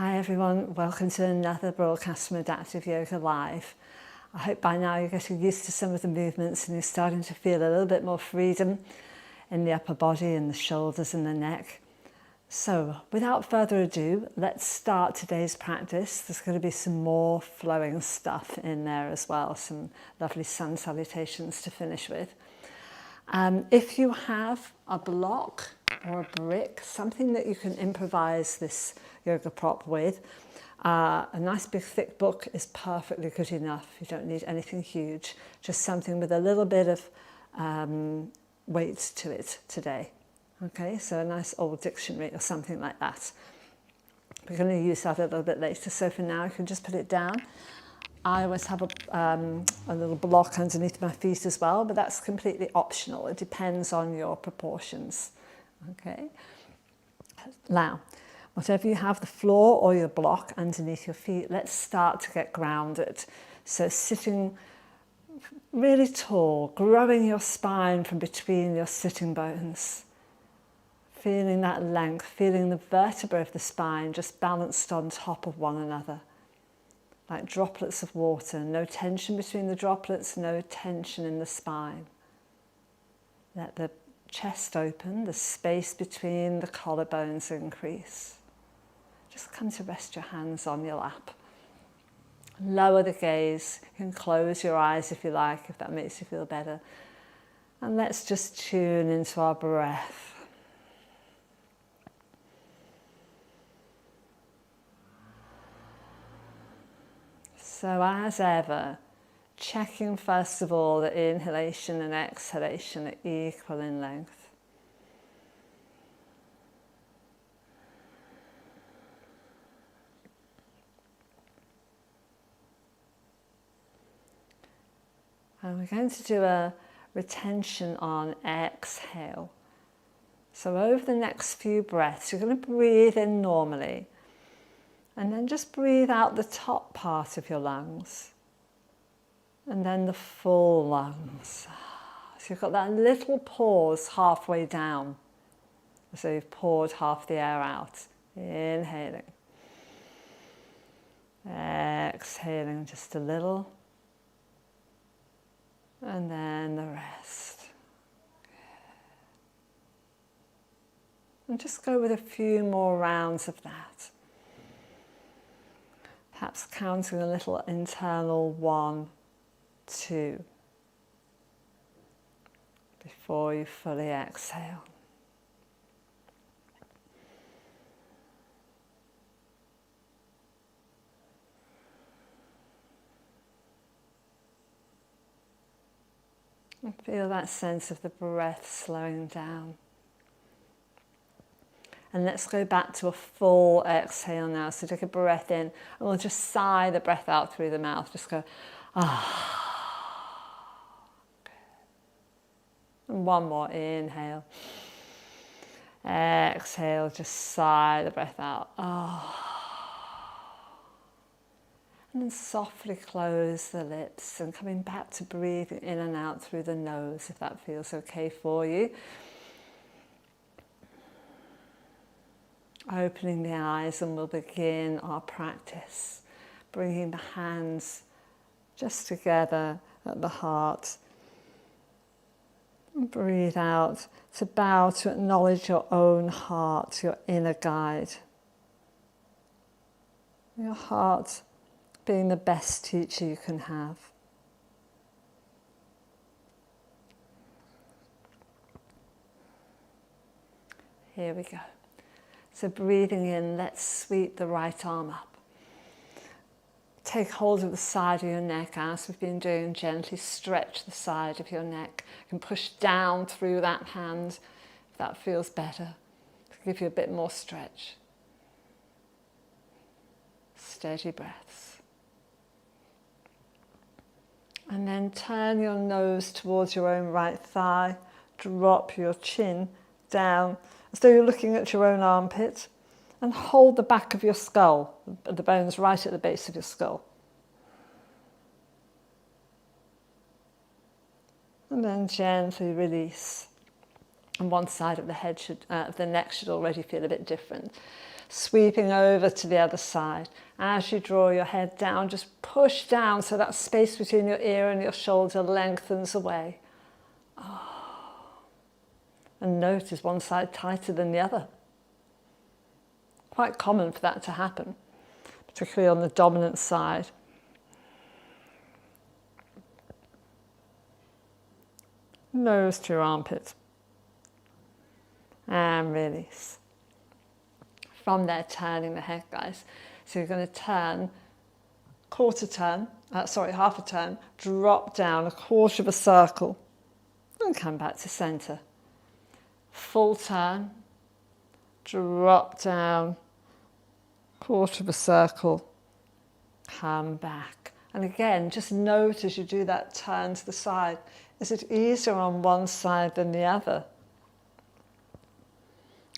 Hi everyone, welcome to another broadcast from Adaptive Yoga Live. I hope by now you're getting used to some of the movements and you're starting to feel a little bit more freedom in the upper body and the shoulders and the neck. So without further ado, let's start today's practice. There's going to be some more flowing stuff in there as well, some lovely sun salutations to finish with. If you have a block or a brick, something that you can improvise this yoga prop with, a nice big thick book is perfectly good enough. You don't need anything huge, just something with a little bit of weight to it today. Okay, so a nice old dictionary or something like that. We're going to use that a little bit later, so for now you can just put it down. I always have a little block underneath my feet as well, but that's completely optional. It depends on your proportions. Okay. Now, whatever you have, the floor or your block underneath your feet, let's start to get grounded. So sitting really tall, growing your spine from between your sitting bones. Feeling that length, feeling the vertebrae of the spine just balanced on top of one another. Like droplets of water, no tension between the droplets, no tension in the spine. Let the chest open, the space between the collarbones increase. Just come to rest your hands on your lap. Lower the gaze. You can close your eyes if you like, if that makes you feel better. And let's just tune into our breath. So as ever, checking first of all that inhalation and exhalation are equal in length. And we're going to do a retention on exhale. So over the next few breaths, you're going to breathe in normally. And then just breathe out the top part of your lungs. And then the full lungs. So you've got that little pause halfway down. So you've poured half the air out. Inhaling. Exhaling just a little. And then the rest. And just go with a few more rounds of that. Perhaps counting a little internal 1, 2 before you fully exhale. And feel that sense of the breath slowing down. And let's go back to a full exhale now. So take a breath in and we'll just sigh the breath out through the mouth. Just go, ah. And one more, inhale. Exhale, just sigh the breath out. Ah. And then softly close the lips and coming back to breathing in and out through the nose if that feels okay for you. Opening the eyes and we'll begin our practice. Bringing the hands just together at the heart. And breathe out to bow, to acknowledge your own heart, your inner guide. Your heart being the best teacher you can have. Here we go. So breathing in, let's sweep the right arm up. Take hold of the side of your neck as we've been doing. Gently stretch the side of your neck. You can push down through that hand if that feels better. To give you a bit more stretch. Steady breaths. And then turn your nose towards your own right thigh. Drop your chin down as though you're looking at your own armpit, and hold the back of your skull, the bones right at the base of your skull. And then gently release. And one side of the head the neck should already feel a bit different. sweeping over to the other side. As you draw your head down, just push down so that space between your ear and your shoulder lengthens away. And notice one side tighter than the other. Quite common for that to happen, particularly on the dominant side. Nose to your armpit. And release. From there, turning the head, guys. So you're going to turn, half a turn, drop down a quarter of a circle, and come back to center. Full turn, drop down, quarter of a circle, come back. And again, just note as you do that turn to the side, is it easier on one side than the other?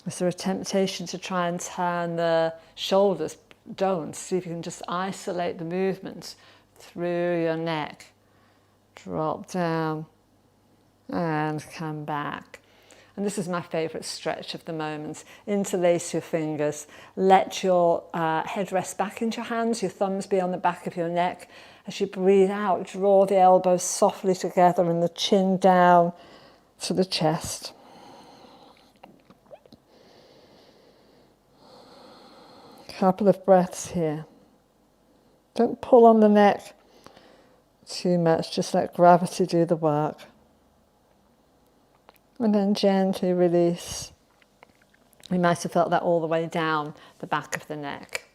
Is there a temptation to try and turn the shoulders? Don't. See if you can just isolate the movements through your neck. Drop down and come back. And this is my favourite stretch of the moment. Interlace your fingers. Let your head rest back into your hands, your thumbs be on the back of your neck. As you breathe out, draw the elbows softly together and the chin down to the chest. Couple of breaths here. Don't pull on the neck too much, just let gravity do the work. And then gently release. You might have felt that all the way down the back of the neck.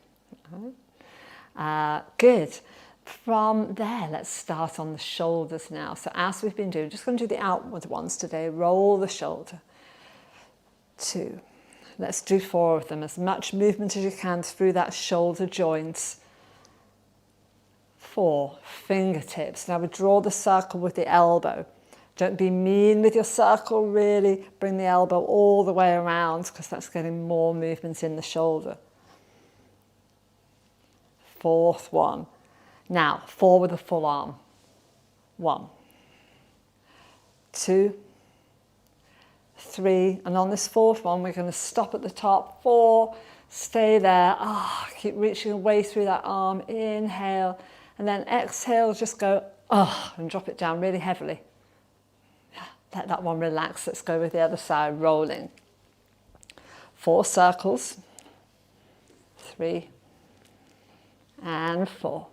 Good. From there, let's start on the shoulders now. So as we've been doing, just going to do the outward ones today. Roll the shoulder. 2. Let's do 4 of them. As much movement as you can through that shoulder joint. 4. Fingertips. Now we draw the circle with the elbow. Don't be mean with your circle, really bring the elbow all the way around because that's getting more movement in the shoulder. 4th one. Now, 4 with a full arm. 1, 2, 3, and on this 4th one, we're going to stop at the top. 4, stay there. Keep reaching away through that arm. Inhale, and then exhale, just go, and drop it down really heavily. Let that one relax. Let's go with the other side, rolling. 4 circles. 3, and 4.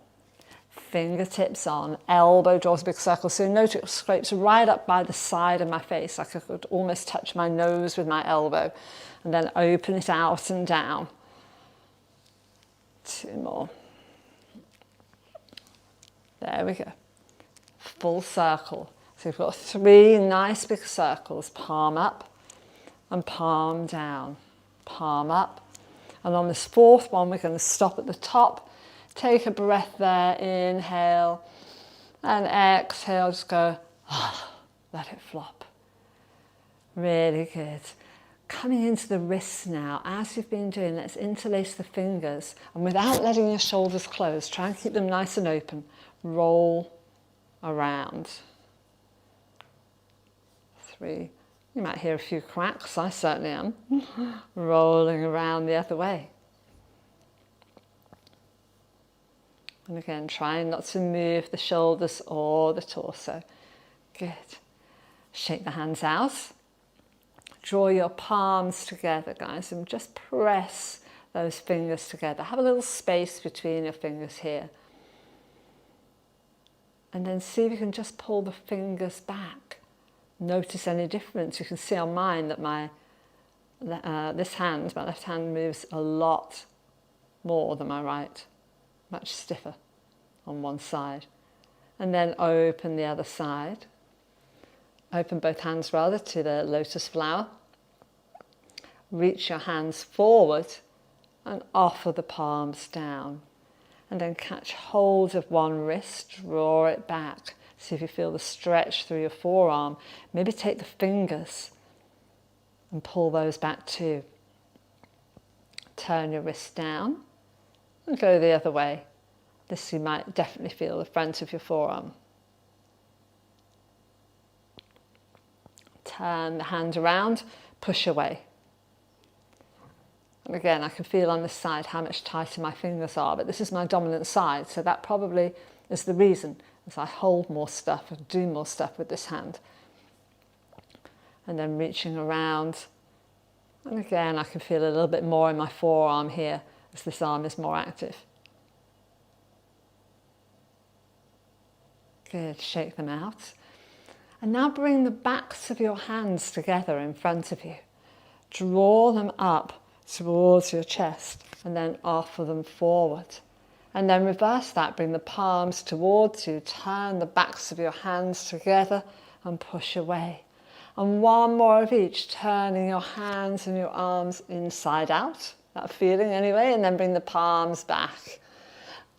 Fingertips on, elbow draws a big circle. So note it scrapes right up by the side of my face, like I could almost touch my nose with my elbow. And then open it out and down. 2 more. There we go. Full circle. So we've got 3 nice big circles. Palm up and palm down. Palm up. And on this 4th one, we're going to stop at the top. Take a breath there, inhale, and exhale, just go, let it flop. Really good. Coming into the wrists now, as you've been doing, let's interlace the fingers, and without letting your shoulders close, try and keep them nice and open. Roll around. 3, you might hear a few cracks, I certainly am. Rolling around the other way. And again, trying not to move the shoulders or the torso. Good. Shake the hands out. Draw your palms together, guys, and just press those fingers together. Have a little space between your fingers here. And then see if you can just pull the fingers back. Notice any difference. You can see on mine that my left hand moves a lot more than my right. Much stiffer on one side. And then open the other side. Open both hands rather to the lotus flower. Reach your hands forward and offer the palms down. And then catch hold of one wrist, draw it back. See if you feel the stretch through your forearm. Maybe take the fingers and pull those back too. Turn your wrist down. And go the other way. This you might definitely feel the front of your forearm. Turn the hand around, push away. And again, I can feel on this side how much tighter my fingers are, but this is my dominant side, so that probably is the reason, as I hold more stuff and do more stuff with this hand. And then reaching around, and again I can feel a little bit more in my forearm here as this arm is more active. Good, shake them out. And now bring the backs of your hands together in front of you. Draw them up towards your chest and then offer them forward. And then reverse that, bring the palms towards you, turn the backs of your hands together and push away. And one more of each, turning your hands and your arms inside out, that feeling anyway, and then bring the palms back,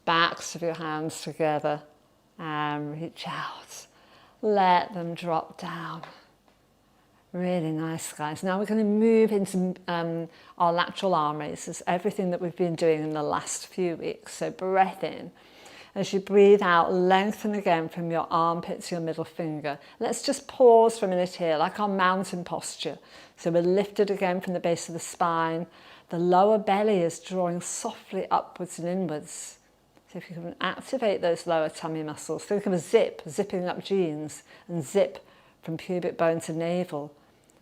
backs of your hands together and reach out. Let them drop down. Really nice, guys. Now we're going to move into our lateral arm raises, everything that we've been doing in the last few weeks. So breath in. As you breathe out, lengthen again from your armpit to your middle finger. Let's just pause for a minute here, like our mountain posture. So we're lifted again from the base of the spine. The lower belly is drawing softly upwards and inwards. So if you can activate those lower tummy muscles, think of a zip, zipping up jeans, and zip from pubic bone to navel,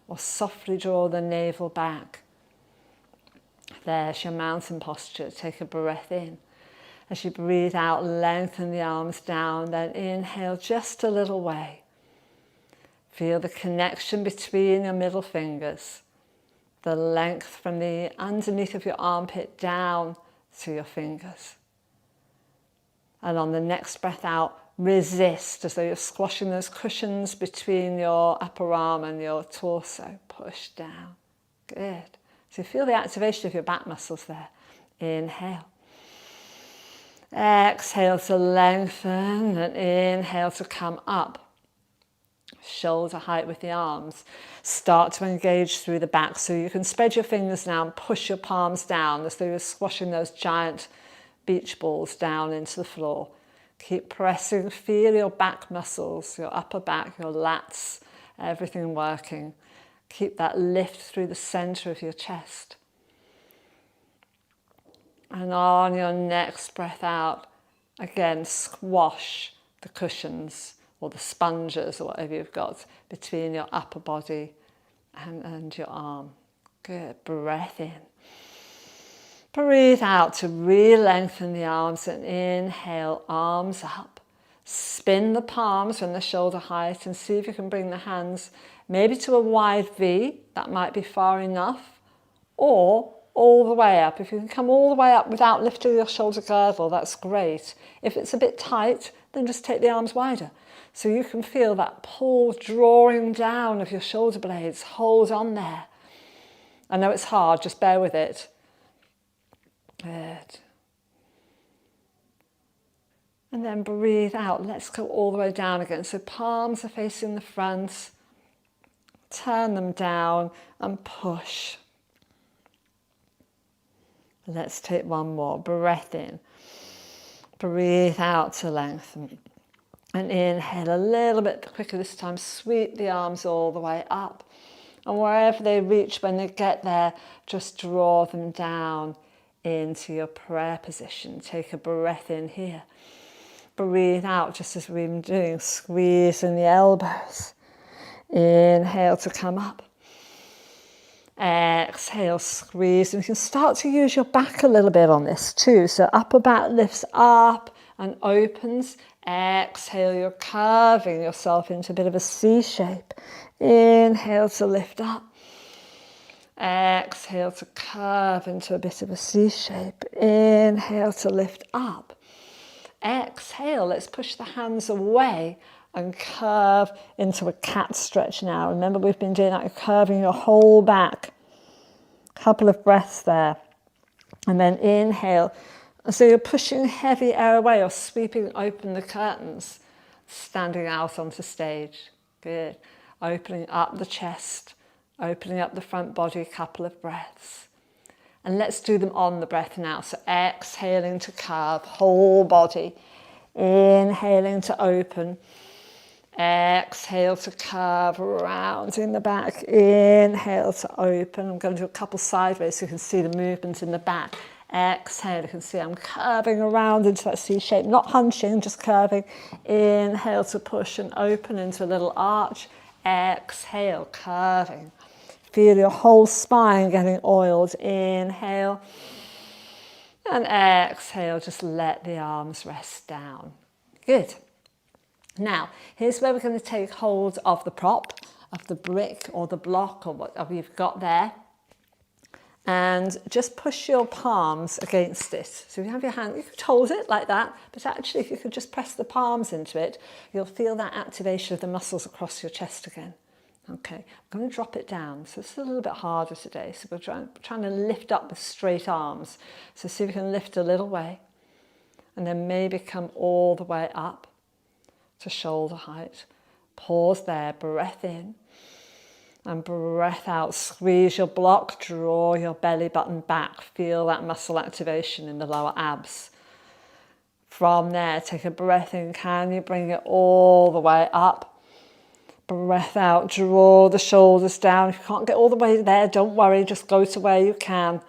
or softly draw the navel back. There's your mountain posture. Take a breath in. As you breathe out, lengthen the arms down, then inhale just a little way. Feel the connection between your middle fingers, the length from the underneath of your armpit down to your fingers. And on the next breath out, resist as though you're squashing those cushions between your upper arm and your torso. Push down. Good. So feel the activation of your back muscles there. Inhale. Exhale to lengthen and inhale to come up. Shoulder height with the arms. Start to engage through the back, so you can spread your fingers now and push your palms down as though you're squashing those giant beach balls down into the floor. Keep pressing, feel your back muscles, your upper back, your lats, everything working. Keep that lift through the center of your chest. And on your next breath out, again, squash the cushions or the sponges or whatever you've got between your upper body and your arm. Good. Breath in. Breathe out to re-lengthen the arms and inhale, arms up. Spin the palms from the shoulder height and see if you can bring the hands maybe to a wide V, that might be far enough, or all the way up. If you can come all the way up without lifting your shoulder girdle, that's great. If it's a bit tight, then just take the arms wider. So you can feel that pull, drawing down of your shoulder blades. Hold on there. I know it's hard, just bear with it. Good. And then breathe out. Let's go all the way down again. So palms are facing the front. Turn them down and push. Let's take one more. Breath in. Breathe out to lengthen. And inhale a little bit quicker this time. Sweep the arms all the way up. And wherever they reach, when they get there, just draw them down into your prayer position. Take a breath in here. Breathe out just as we've been doing. Squeezing the elbows. Inhale to come up. Exhale, squeeze. And you can start to use your back a little bit on this too. So upper back lifts up and opens. Exhale, you're curving yourself into a bit of a C shape. Inhale to lift up. Exhale to curve into a bit of a C shape. Inhale to lift up. Exhale, let's push the hands away and curve into a cat stretch now. Remember, we've been doing that, you're curving your whole back. Couple of breaths there. And then inhale. So you're pushing heavy air away or sweeping open the curtains, standing out onto stage. Good. Opening up the chest, opening up the front body, a couple of breaths. And let's do them on the breath now. So exhaling to curve, whole body. Inhaling to open. Exhale to curve around in the back. Inhale to open. I'm going to do a couple sideways so you can see the movement in the back. Exhale, you can see I'm curving around into that C shape, not hunching, just curving. Inhale to push and open into a little arch. Exhale, curving. Feel your whole spine getting oiled. Inhale. And exhale, just let the arms rest down. Good. Now, here's where we're going to take hold of the prop, of the brick or the block or whatever you've got there. And just push your palms against it. So if you have your hand, you could hold it like that, but actually if you could just press the palms into it, you'll feel that activation of the muscles across your chest again. Okay, I'm going to drop it down. So it's a little bit harder today. So we're trying to lift up with straight arms. So see if you can lift a little way and then maybe come all the way up to shoulder height. Pause there, breath in and breath out. Squeeze your block, draw your belly button back. Feel that muscle activation in the lower abs. From there, take a breath in. Can you bring it all the way up? Breath out, draw the shoulders down. If you can't get all the way there, don't worry, just go to where you can.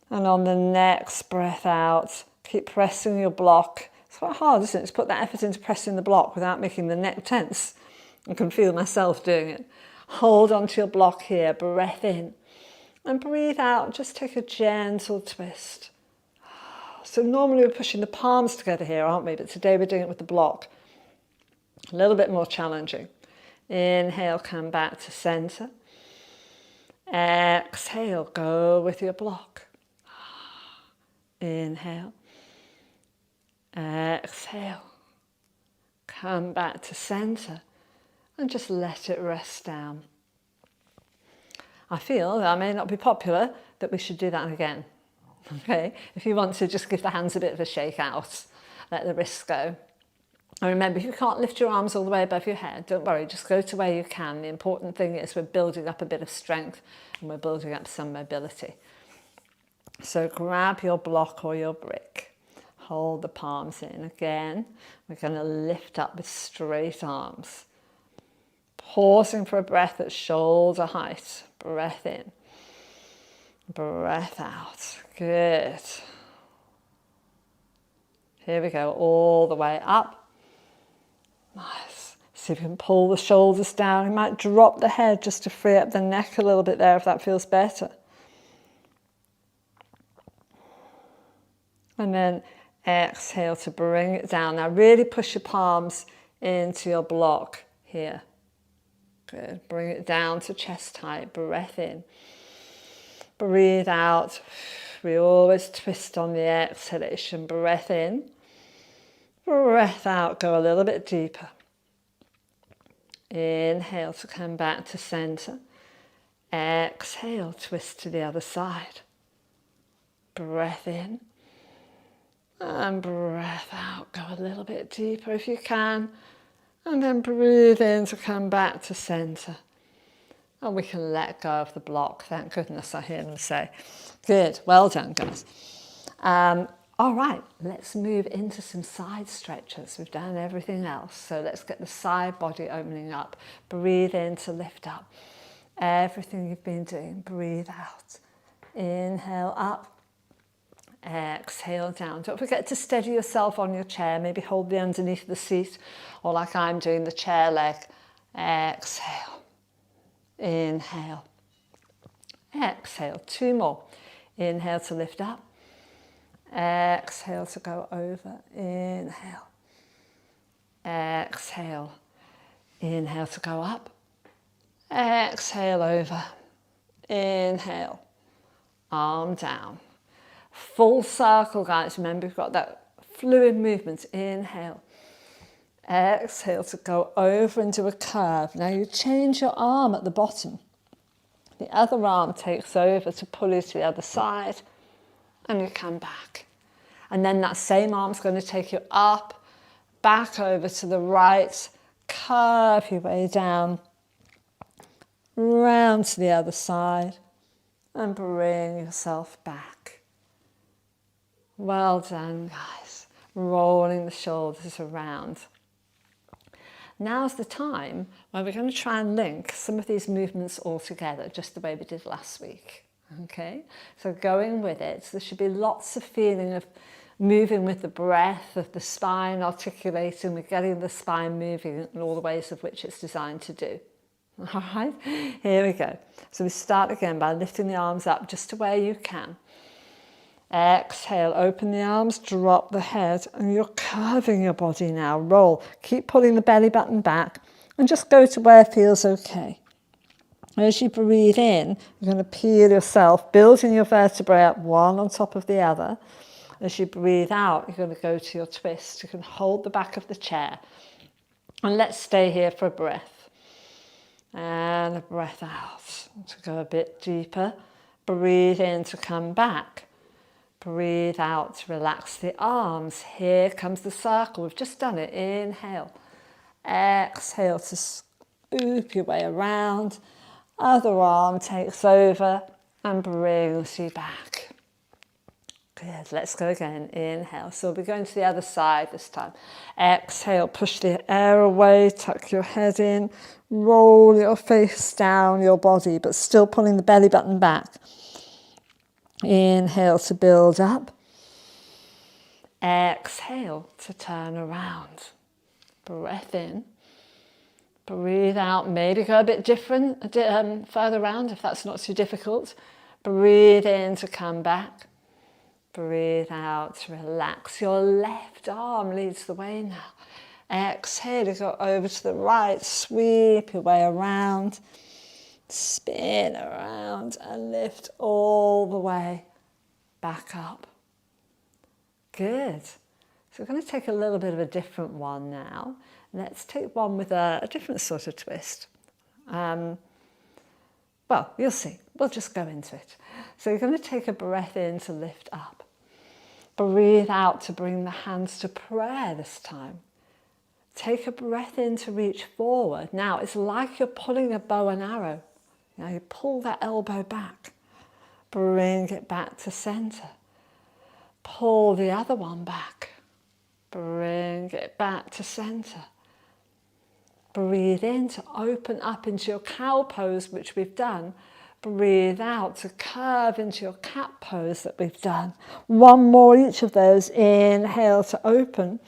And on the next breath out, keep pressing your block. It's quite hard, isn't it, to put that effort into pressing the block without making the neck tense. I can feel myself doing it. Hold onto your block here, breath in. And breathe out, just take a gentle twist. So normally we're pushing the palms together here, aren't we? But today we're doing it with the block. A little bit more challenging. Inhale, come back to center. Exhale, go with your block. Inhale. Exhale. Come back to center and just let it rest down. I feel that may not be popular, that we should do that again. Okay, if you want to just give the hands a bit of a shake out, let the wrists go. And remember, if you can't lift your arms all the way above your head, don't worry, just go to where you can. The important thing is we're building up a bit of strength and we're building up some mobility. So grab your block or your brick. Hold the palms in again. We're going to lift up with straight arms. Pausing for a breath at shoulder height. Breath in. Breath out. Good. Here we go, all the way up. Nice. See if you can pull the shoulders down. You might drop the head just to free up the neck a little bit there if that feels better. And then exhale to bring it down. Now really push your palms into your block here. Good. Bring it down to chest height. Breath in. Breathe out. We always twist on the exhalation. Breath in. Breath out, go a little bit deeper. Inhale to come back to center. Exhale, twist to the other side. Breath in. And breath out, go a little bit deeper if you can. And then breathe in to come back to center. And we can let go of the block. Thank goodness I hear them say. Good, well done guys. All right, let's move into some side stretches. We've done everything else, so let's get the side body opening up. Breathe in to lift up. Everything you've been doing, breathe out. Inhale up, exhale down. Don't forget to steady yourself on your chair. Maybe hold the underneath the seat, or like I'm doing, the chair leg. Exhale, inhale, exhale. Two more. Inhale to lift up. Exhale to go over. Inhale. Exhale. Inhale to go up. Exhale over. Inhale. Arm down. Full circle, guys. Remember, we've got that fluid movement. Inhale. Exhale to go over into a curve. Now you change your arm at the bottom. The other arm takes over to pull you to the other side. And you come back. And then that same arm's going to take you up, back over to the right, curve your way down, round to the other side, and bring yourself back. Well done, guys. Rolling the shoulders around. Now's the time where we're going to try and link some of these movements all together, just the way we did last week. Okay, so going with it, there should be lots of feeling of moving with the breath, of the spine articulating, we're getting the spine moving in all the ways of which it's designed to do. All right, here we go. So we start again by lifting the arms up just to where you can. Exhale, open the arms, drop the head, and you're curving your body now. Roll, keep pulling the belly button back, and just go to where it feels okay. As you breathe in, you're going to peel yourself, building your vertebrae up one on top of the other. As you breathe out, you're going to go to your twist. You can hold the back of the chair. And let's stay here for a breath. And a breath out to go a bit deeper. Breathe in to come back. Breathe out to relax the arms. Here comes the circle. We've just done it. Inhale. Exhale to scoop your way around. Other arm takes over and brings you back. Good. Let's go again. Inhale. So we'll be going to the other side this time. Exhale. Push the air away. Tuck your head in. Roll your face down your body, but still pulling the belly button back. Inhale to build up. Exhale to turn around. Breath in. Breathe out. Maybe go a bit different, further around if that's not too difficult. Breathe in to come back. Breathe out to relax. Your left arm leads the way now. Exhale to go over to the right. Sweep your way around. Spin around and lift all the way back up. Good. So we're going to take a little bit of a different one now. Let's take one with a different sort of twist. Well, you'll see. We'll just go into it. So you're going to take a breath in to lift up. Breathe out to bring the hands to prayer this time. Take a breath in to reach forward. Now it's like you're pulling a bow and arrow. Now you pull that elbow back. Bring it back to center. Pull the other one back. Bring it back to center. Breathe in to open up into your cow pose, which we've done. Breathe out to curve into your cat pose that we've done. One more each of those. Inhale to open.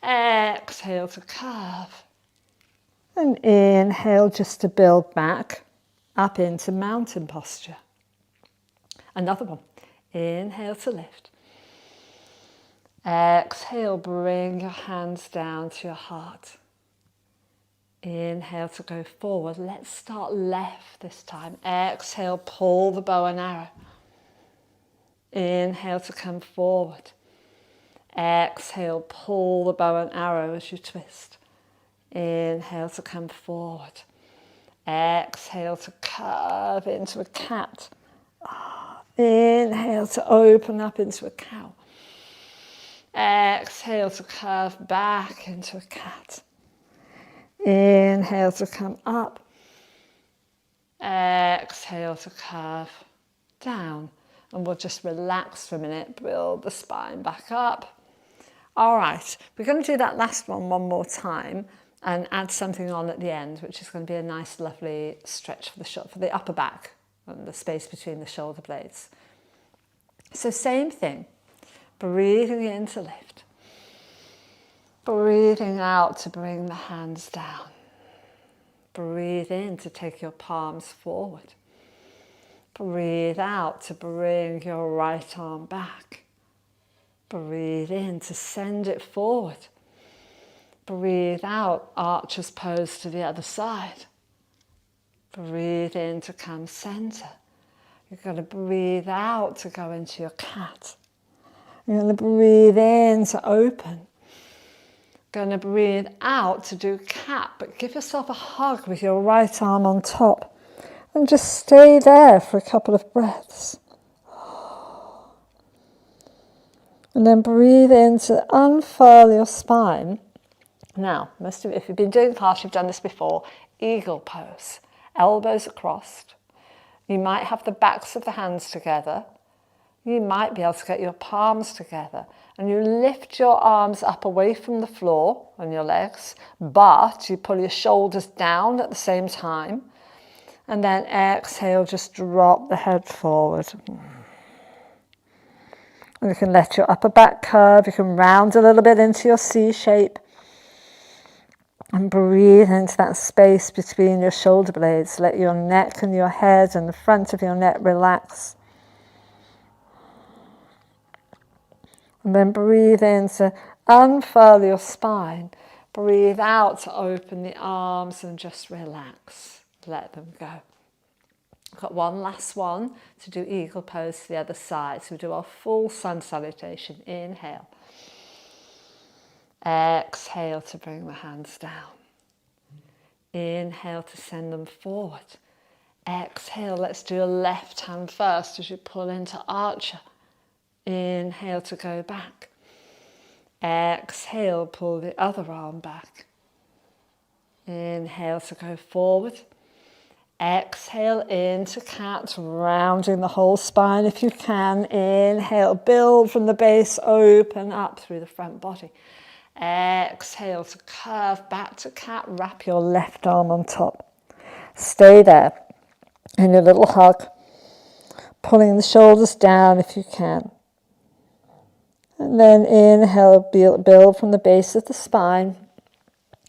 Exhale to curve. And inhale just to build back up into mountain posture. Another one. Inhale to lift. Exhale, bring your hands down to your heart. Inhale to go forward. Let's start left this time. Exhale, pull the bow and arrow. Inhale to come forward. Exhale, pull the bow and arrow as you twist. Inhale to come forward. Exhale to curve into a cat. Inhale to open up into a cow. Exhale to curve back into a cat. Inhale to come up. Exhale to curve down. And we'll just relax for a minute, build the spine back up. All right, we're going to do that last one more time and add something on at the end, which is going to be a nice, lovely stretch for the upper back and the space between the shoulder blades. So same thing, breathing in to lift. Breathing out to bring the hands down. Breathe in to take your palms forward. Breathe out to bring your right arm back. Breathe in to send it forward. Breathe out, archer's pose to the other side. Breathe in to come center. You're going to breathe out to go into your cat. You're going to breathe in to open. Going to breathe out to do cat, but give yourself a hug with your right arm on top and just stay there for a couple of breaths. And then breathe in to unfurl your spine. Now, most of you, if you've been doing class, you've done this before. Eagle pose, elbows are crossed. You might have the backs of the hands together. You might be able to get your palms together and you lift your arms up away from the floor and your legs, but you pull your shoulders down at the same time. And then exhale, just drop the head forward. And you can let your upper back curve, you can round a little bit into your C shape. And breathe into that space between your shoulder blades. Let your neck and your head and the front of your neck relax. And then breathe in to unfurl your spine. Breathe out to open the arms and just relax. Let them go. We've got one last one to do eagle pose to the other side. So we do our full sun salutation. Inhale. Exhale to bring the hands down. Inhale to send them forward. Exhale, let's do a left hand first as you pull into archer. Inhale to go back. Exhale, pull the other arm back. Inhale to go forward. Exhale into cat, rounding the whole spine if you can. Inhale, build from the base, open up through the front body. Exhale to curve back to cat, wrap your left arm on top. Stay there in your little hug, pulling the shoulders down if you can. And then inhale, build from the base of the spine.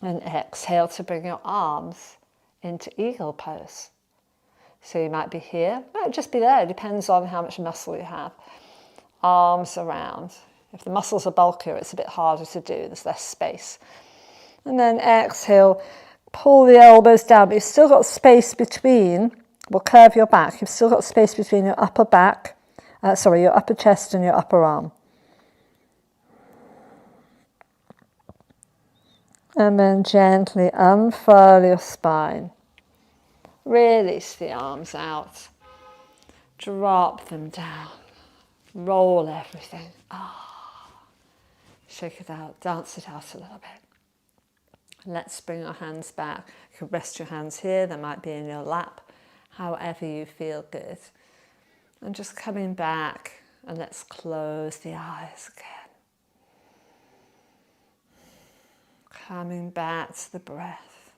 And exhale to bring your arms into eagle pose. So you might be here, might just be there, it depends on how much muscle you have. Arms around. If the muscles are bulkier, it's a bit harder to do, there's less space. And then exhale, pull the elbows down, but you've still got space between, we'll curve your back, you've still got space between your upper back, your upper chest and your upper arm. And then gently unfurl your spine. Release the arms out. Drop them down. Roll everything. Shake it out, dance it out a little bit. Let's bring our hands back. You can rest your hands here, they might be in your lap, however you feel good. And just coming back, and let's close the eyes again. Coming back to the breath.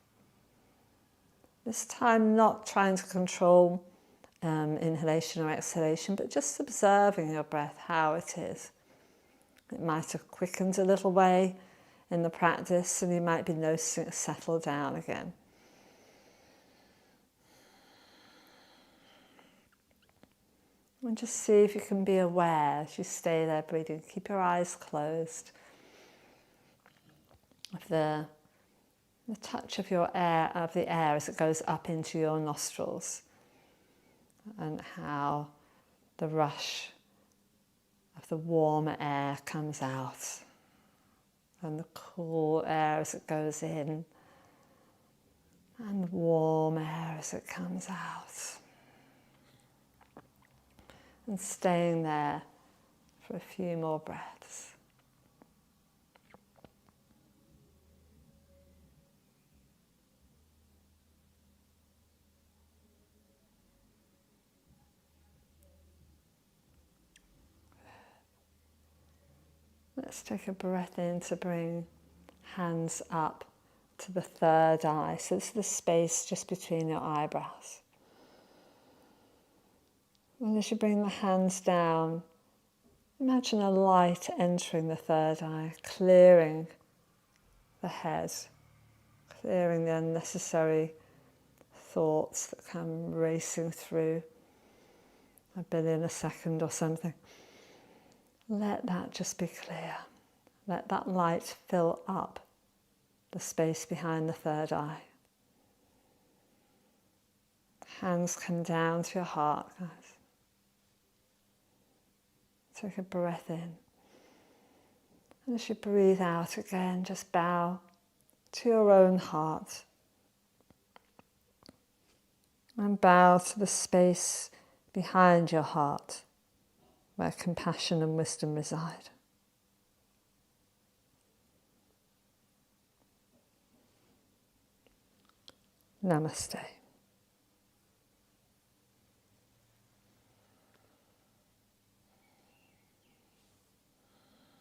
This time not trying to control inhalation or exhalation, but just observing your breath, how it is. It might have quickened a little way in the practice and you might be noticing it settle down again. And just see if you can be aware as you stay there breathing. Keep your eyes closed. Of the touch of the air as it goes up into your nostrils, and how the rush of the warmer air comes out, and the cool air as it goes in, and the warm air as it comes out. And staying there for a few more breaths. Let's take a breath in to bring hands up to the third eye. So it's the space just between your eyebrows. And as you bring the hands down, imagine a light entering the third eye, clearing the head, clearing the unnecessary thoughts that come racing through, 1 billion a second or something. Let that just be clear. Let that light fill up the space behind the third eye. Hands come down to your heart, guys. Take a breath in. And as you breathe out again, just bow to your own heart. And bow to the space behind your heart, where compassion and wisdom reside. Namaste.